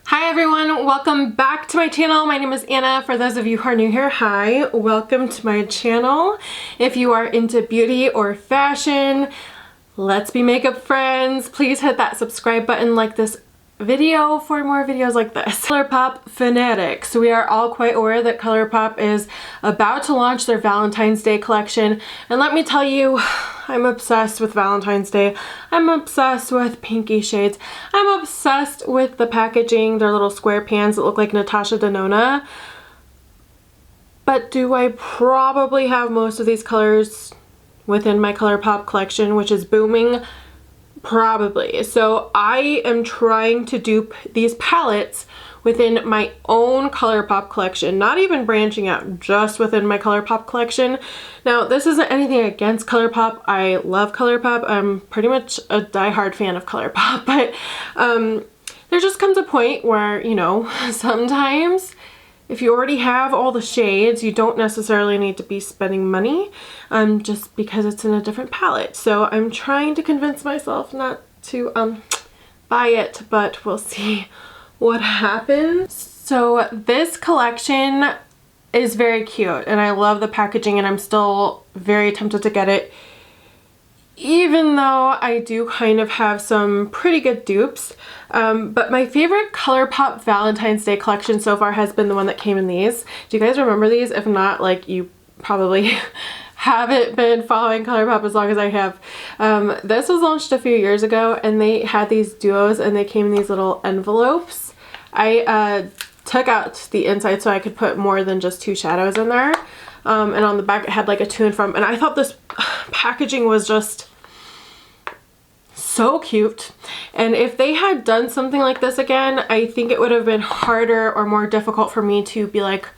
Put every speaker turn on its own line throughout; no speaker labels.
Hi everyone, welcome back to my channel. My name is Anna. For those of you who are new here, hi, welcome to my channel. If you are into beauty or fashion, let's be makeup friends. Please hit that subscribe button, like this video for more videos like this. ColourPop fanatics. We are all quite aware that ColourPop is about to launch their Valentine's Day collection, and let me tell you, I'm obsessed with Valentine's Day. I'm obsessed with pinky shades. I'm obsessed with the packaging, their little square pans that look like Natasha Denona. But do I probably have most of these colors within my ColourPop collection, which is booming? Probably. So I am trying to dupe these palettes within my own ColourPop collection, not even branching out, just within my ColourPop collection. Now, this isn't anything against ColourPop. I love ColourPop. I'm pretty much a diehard fan of ColourPop, but there just comes a point where, you know, sometimes if you already have all the shades, you don't necessarily need to be spending money just because it's in a different palette. So I'm trying to convince myself not to buy it, but we'll see what happens. So this collection is very cute and I love the packaging, and I'm still very tempted to get it, even though I do kind of have some pretty good dupes. But my favorite ColourPop Valentine's Day collection so far has been the one that came in these. Do you guys remember these? If not, like, you probably haven't been following ColourPop as long as I have. This was launched a few years ago and they had these duos and they came in these little envelopes. I took out the inside so I could put more than just two shadows in there. And on the back it had like a to and from, and I thought this packaging was just so cute. And if they had done something like this again, I think it would have been harder or more difficult for me to be like,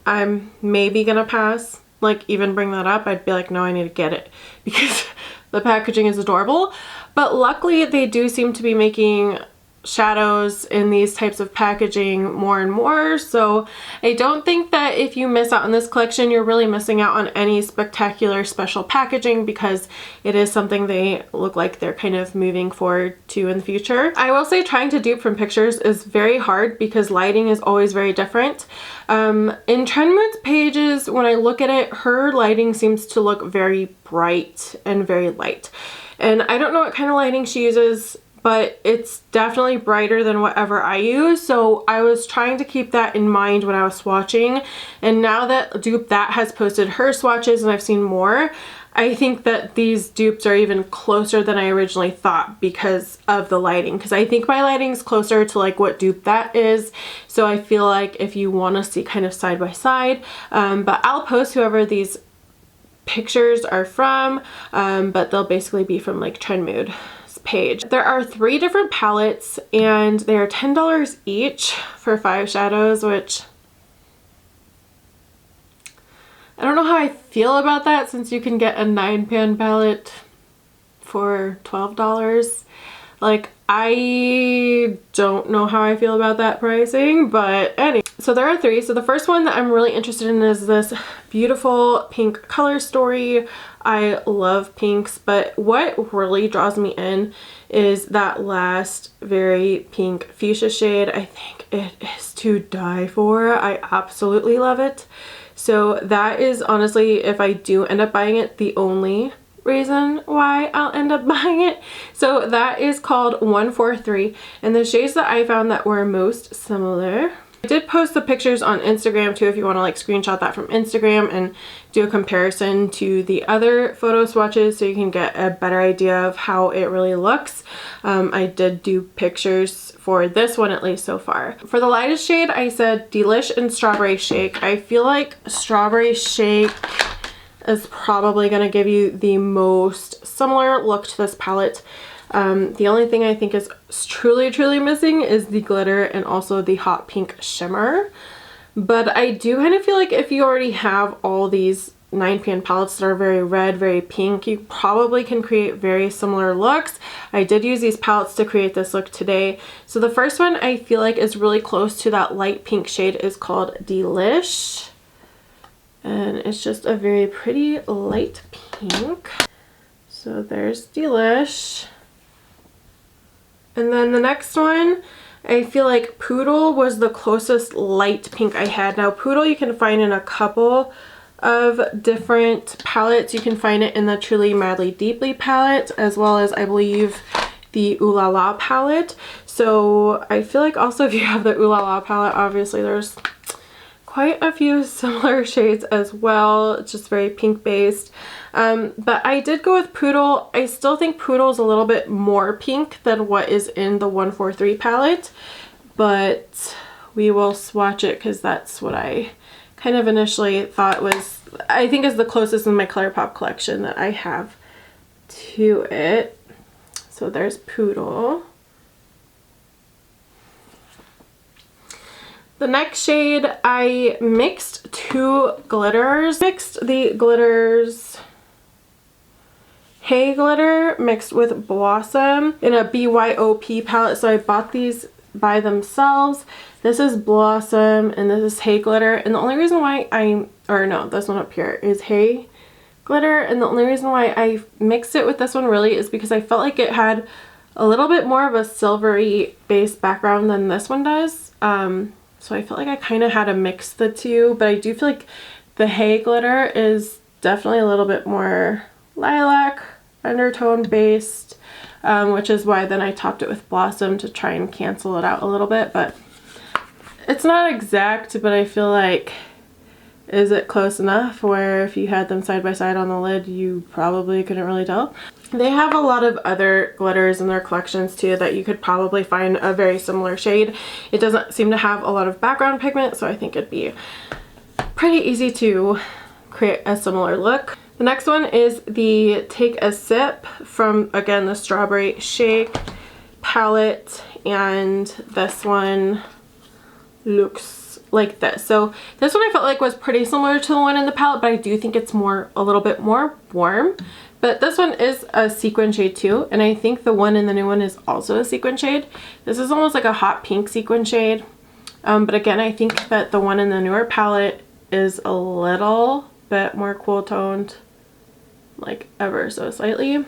I'm maybe gonna pass, like even bring that up. I'd be like, no, I need to get it because the packaging is adorable. But luckily they do seem to be making shadows in these types of packaging more and more, so I don't think that if you miss out on this collection you're really missing out on any spectacular special packaging, because it is something they look like they're kind of moving forward to in the future. I will say trying to dupe from pictures is very hard because lighting is always very different. In Trendmood's pages, when I look at it, her lighting seems to look very bright and very light, and I don't know what kind of lighting she uses, but it's definitely brighter than whatever I use. So I was trying to keep that in mind when I was swatching. And now that Dupe That has posted her swatches and I've seen more, I think that these dupes are even closer than I originally thought because of the lighting. Because I think my lighting's closer to like what Dupe That is. So I feel like if you want to see kind of side by side, but I'll post whoever these pictures are from, but they'll basically be from like Trendmood page. There are 3 different palettes and they are $10 each for 5 shadows, which I don't know how I feel about that, since you can get a 9-pan palette for $12. Like, I don't know how I feel about that pricing, but anyway. So there are 3. So the first one that I'm really interested in is this beautiful pink color story. I love pinks, but what really draws me in is that last very pink fuchsia shade. I think it is to die for. I absolutely love it. So that is honestly, if I do end up buying it, the only reason why I'll end up buying it. So that is called 143, and the shades that I found that were most similar, I did post the pictures on Instagram too if you want to like screenshot that from Instagram and do a comparison to the other photo swatches so you can get a better idea of how it really looks. I did do pictures for this one, at least so far. For the lightest shade I said Delish and Strawberry Shake. I feel like Strawberry Shake is probably going to give you the most similar look to this palette. The only thing I think is truly missing is the glitter and also the hot pink shimmer. But I do kind of feel like if you already have all these 9-pan palettes that are very red, very pink, you probably can create very similar looks. I did use these palettes to create this look today. So the first one I feel like is really close to that light pink shade is called Delish. And it's just a very pretty light pink. So there's Delish. And then the next one I feel like Poodle was the closest light pink I had. Now Poodle you can find in a couple of different palettes. You can find it in the Truly Madly Deeply palette, as well as I believe the Ooh La La palette. So I feel like also if you have the Ooh La La palette, obviously there's quite a few similar shades as well. It's just very pink based. But I did go with Poodle. I still think Poodle is a little bit more pink than what is in the 143 palette, but we will swatch it because that's what I kind of initially thought was, I think is the closest in my ColourPop collection that I have to it. So there's Poodle. The next shade, I mixed two glitters. Mixed the glitters Hey Glitter mixed with Blossom in a BYOP palette. So I bought these by themselves. This is Blossom and this is Hey Glitter. And the only reason why this one up here is Hey Glitter. And the only reason why I mixed it with this one really is because I felt like it had a little bit more of a silvery base background than this one does. So I felt like I kind of had to mix the two, but I do feel like the Hey Glitter is definitely a little bit more lilac undertone based, which is why then I topped it with Blossom to try and cancel it out a little bit. But it's not exact, but I feel like, is it close enough where if you had them side by side on the lid you probably couldn't really tell? They have a lot of other glitters in their collections too that you could probably find a very similar shade. It doesn't seem to have a lot of background pigment, so I think it'd be pretty easy to create a similar look. The next one is the Take a Sip from, again, the Strawberry Shake palette, and this one looks like this. So this one I felt like was pretty similar to the one in the palette, but I do think it's a little bit more warm. But this one is a sequin shade too, and I think the one in the new one is also a sequin shade. This is almost like a hot pink sequin shade. But again, I think that the one in the newer palette is a little bit more cool toned, like ever so slightly.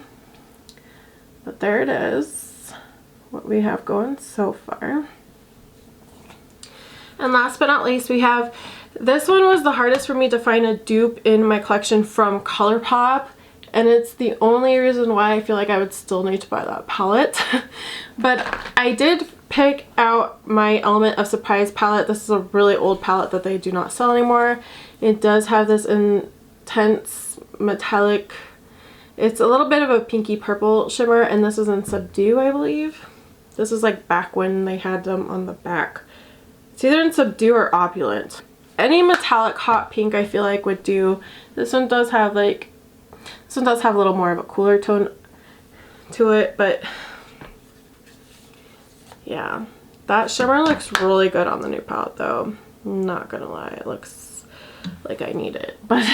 But there it is, what we have going so far. And last but not least, we have, this one was the hardest for me to find a dupe in my collection from ColourPop. And it's the only reason why I feel like I would still need to buy that palette. But I did pick out my Element of Surprise palette. This is a really old palette that they do not sell anymore. It does have this intense metallic, it's a little bit of a pinky purple shimmer, and this is in Subdue, I believe. This is like back when they had them on the back. It's either in Subdue or Opulent. Any metallic hot pink I feel like would do. This one does have like, this one does have a little more of a cooler tone to it, but yeah, that shimmer looks really good on the new palette though. I'm not gonna lie, it looks like I need it, but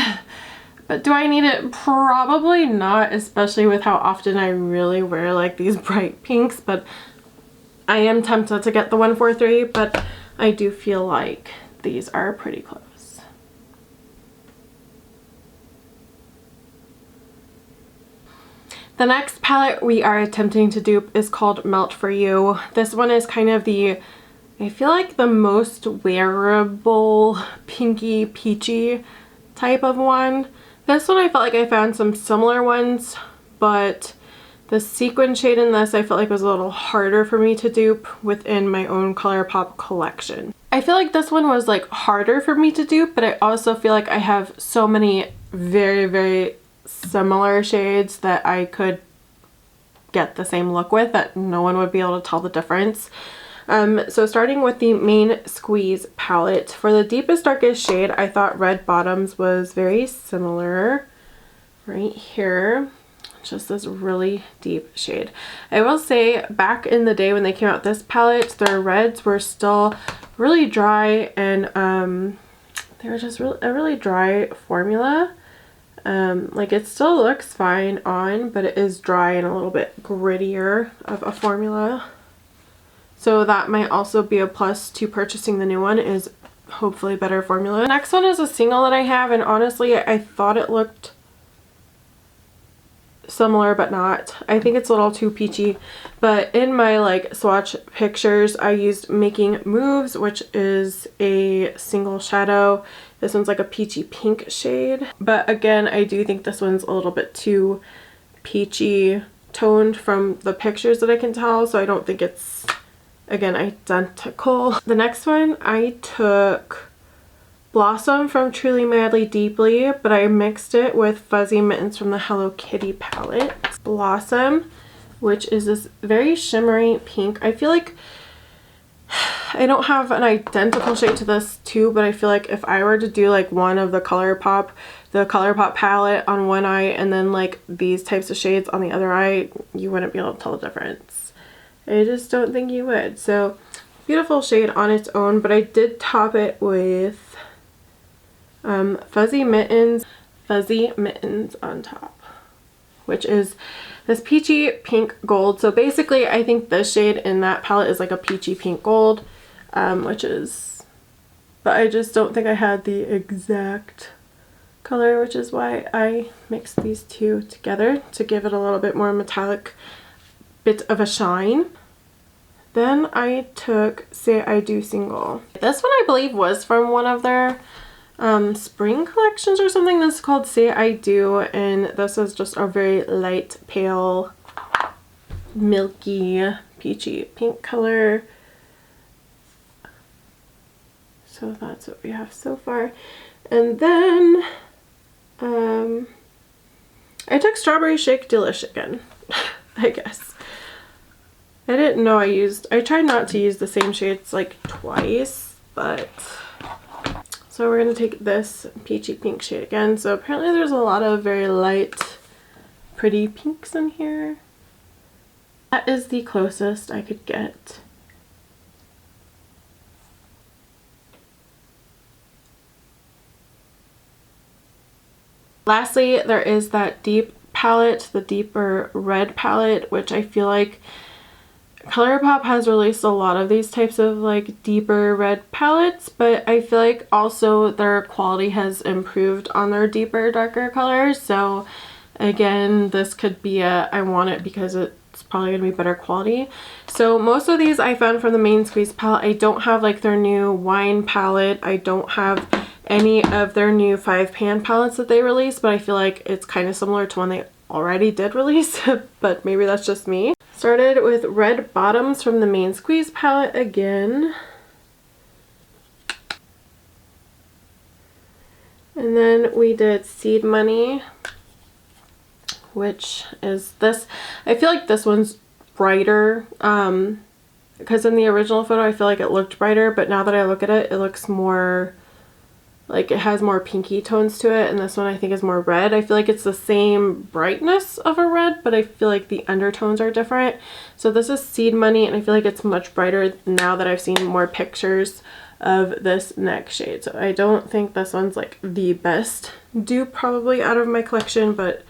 do I need it? Probably not, especially with how often I really wear like these bright pinks. But I am tempted to get the 143, but I do feel like these are pretty close. The next palette we are attempting to dupe is called Melt For You. This one is kind of the, I feel like the most wearable pinky peachy type of one. This one I felt like I found some similar ones, but the sequin shade in this I felt like was a little harder for me to dupe within my own ColourPop collection. I feel like this one was like harder for me to dupe, but I also feel like I have so many very, very similar shades that I could get the same look with that no one would be able to tell the difference. So starting with the Main Squeeze palette, for the deepest darkest shade I thought Red Bottoms was very similar right here. Just this really deep shade. I will say back in the day when they came out this palette, their reds were still really dry, and they were just a really dry formula. Like it still looks fine on, but it is dry and a little bit grittier of a formula. So that might also be a plus to purchasing the new one, is hopefully better formula. The next one is a single that I have, and honestly I thought it looked similar but not. I think it's a little too peachy, but in my like swatch pictures I used Making Mauves, which is a single shadow. This one's like a peachy pink shade, but again I do think this one's a little bit too peachy toned from the pictures that I can tell, so I don't think it's, again, identical. The next one I took Blossom from Truly Madly Deeply, but I mixed it with Fuzzy Mittens from the Hello Kitty palette. Blossom, which is this very shimmery pink. I feel like I don't have an identical shade to this too, but I feel like if I were to do like one of the ColourPop palette on one eye and then like these types of shades on the other eye, you wouldn't be able to tell the difference. I just don't think you would. So beautiful shade on its own, but I did top it with Fuzzy Mittens on top, which is this peachy pink gold. So basically I think this shade in that palette is like a peachy pink gold, but I just don't think I had the exact color, which is why I mixed these two together to give it a little bit more metallic bit of a shine. Then I took Say I Do Single. This one I believe was from one of their spring collections or something. This is called Say I Do, and this is just a very light, pale, milky, peachy pink color. So that's what we have so far. And then I took Strawberry Shake Delish again, I guess. I didn't know I tried not to use the same shades like twice, but so we're going to take this peachy pink shade again. So apparently there's a lot of very light, pretty pinks in here. That is the closest I could get. Lastly, there is that deep palette, the deeper red palette, which I feel like ColourPop has released a lot of these types of like deeper red palettes, but I feel like also their quality has improved on their deeper, darker colors. So again, this could be I want it because it's probably going to be better quality. So most of these I found from the Main Squeeze palette. I don't have like their new wine palette. I don't have any of their new 5-pan palettes that they released, but I feel like it's kind of similar to one they already did release, but maybe that's just me. Started with Red Bottoms from the Main Squeeze palette again. And then we did Seed Money, which is this. I feel like this one's brighter, because in the original photo I feel like it looked brighter, but now that I look at it, it looks more like it has more pinky tones to it, and this one I think is more red. I feel like it's the same brightness of a red, but I feel like the undertones are different. So this is Seed Money, and I feel like it's much brighter now that I've seen more pictures of this next shade. So I don't think this one's like the best dupe probably out of my collection, but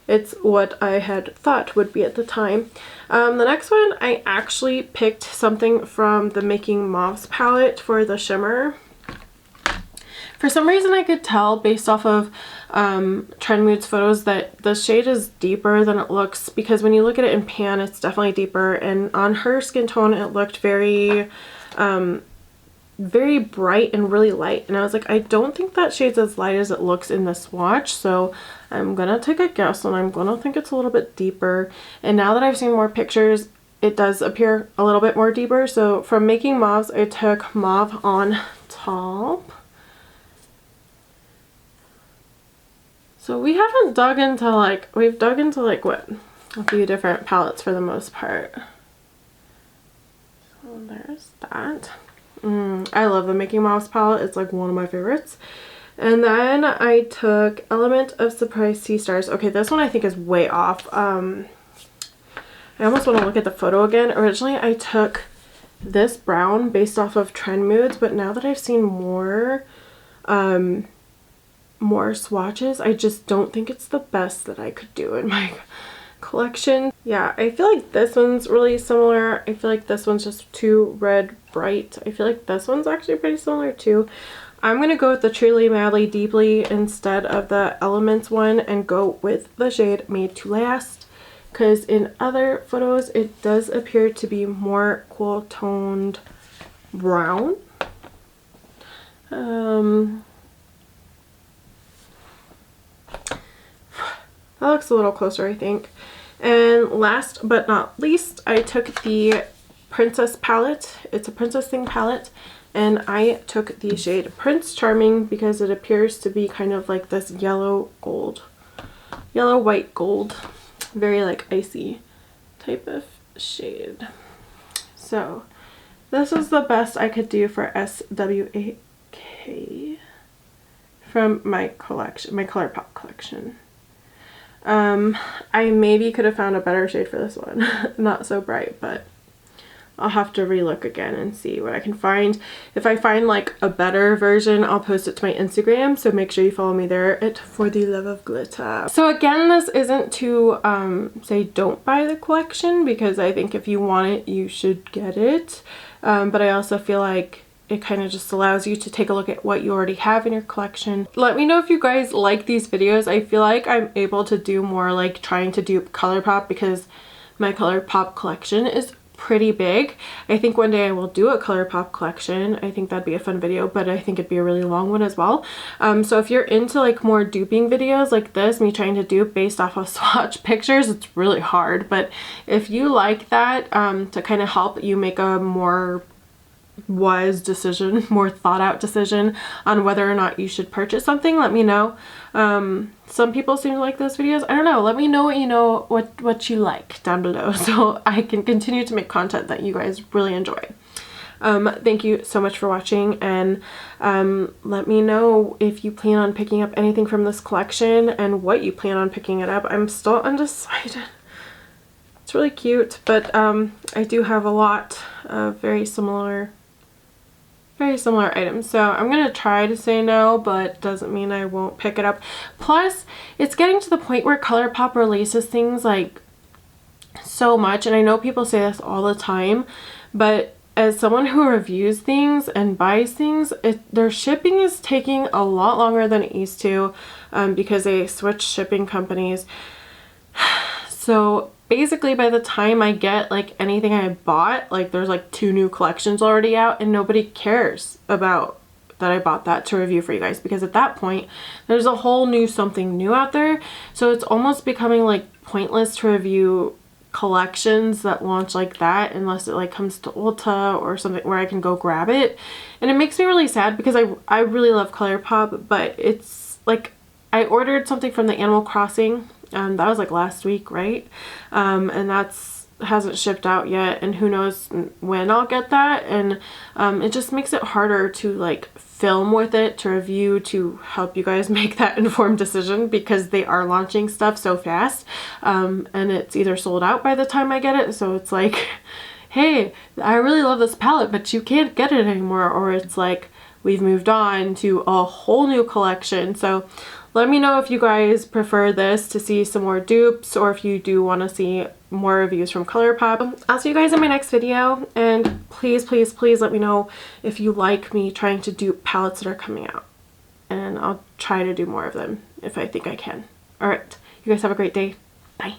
it's what I had thought would be at the time. The next one, I actually picked something from the Making Mauves palette for the shimmer. For some reason I could tell based off of Trendmood's photos that the shade is deeper than it looks, because when you look at it in pan it's definitely deeper, and on her skin tone it looked very very bright and really light, and I was like, I don't think that shade's as light as it looks in the swatch, so I'm gonna take a guess and I'm gonna think it's a little bit deeper. And now that I've seen more pictures, it does appear a little bit more deeper. So from Making Mauves, I took Mauve on top. So we haven't dug into like, we've dug into like what, a few different palettes for the most part. So there's that. I love the Making Mauves palette. It's like one of my favorites. And then I took Element of Surprise Sea Stars. Okay, this one I think is way off. I almost want to look at the photo again. Originally I took this brown based off of Trendmood, but now that I've seen more swatches, I just don't think it's the best that I could do in my collection. Yeah, I feel like this one's really similar. I feel like this one's just too red bright. I feel like this one's actually pretty similar too. I'm going to go with the Truly Madly Deeply instead of the Elements one and go with the shade Made to Last, because in other photos it does appear to be more cool toned brown. That looks a little closer, I think. And last but not least, I took the Princess palette. It's a Princess Thing palette, and I took the shade Prince Charming because it appears to be kind of like this yellow gold, yellow white gold, very like icy type of shade. So this is the best I could do for S.M.A.K from my collection, my ColourPop collection. I maybe could have found a better shade for this one. Not so bright, but I'll have to relook again and see what I can find. If I find like a better version, I'll post it to my Instagram, so make sure you follow me there at For the Love of Glitter. So again, this isn't to say don't buy the collection, because I think if you want it, you should get it. But I also feel like it kind of just allows you to take a look at what you already have in your collection. Let me know if you guys like these videos. I feel like I'm able to do more like trying to dupe ColourPop because my ColourPop collection is pretty big. I think one day I will do a ColourPop collection. I think that'd be a fun video, but I think it'd be a really long one as well. So if you're into like more duping videos like this, me trying to dupe based off of swatch pictures, it's really hard. But if you like that, to kind of help you make a more wise decision, more thought out decision on whether or not you should purchase something, let me know. Some people seem to like those videos. I don't know. Let me know what you know, what you like down below, so I can continue to make content that you guys really enjoy. Thank you so much for watching, and let me know if you plan on picking up anything from this collection and what you plan on picking it up. I'm still undecided. It's really cute, but I do have a lot of very similar items, so I'm gonna try to say no, but doesn't mean I won't pick it up. Plus, it's getting to the point where ColourPop releases things like so much, and I know people say this all the time, but as someone who reviews things and buys things, their shipping is taking a lot longer than it used to, because they switched shipping companies. So basically by the time I get like anything I bought, like there's like 2 new collections already out, and nobody cares about that I bought that to review for you guys, because at that point there's a whole new something new out there. So it's almost becoming like pointless to review collections that launch like that unless it like comes to Ulta or something where I can go grab it. And it makes me really sad because I really love ColourPop, but it's like I ordered something from the Animal Crossing. That was like last week, right? And hasn't shipped out yet, and who knows when I'll get that. And it just makes it harder to like film with it, to review, to help you guys make that informed decision, because they are launching stuff so fast, and it's either sold out by the time I get it, so it's like, hey, I really love this palette, but you can't get it anymore, or it's like we've moved on to a whole new collection. So let me know if you guys prefer this to see some more dupes, or if you do want to see more reviews from ColourPop. I'll see you guys in my next video, and please, please, please let me know if you like me trying to dupe palettes that are coming out, and I'll try to do more of them if I think I can. Alright, you guys have a great day. Bye.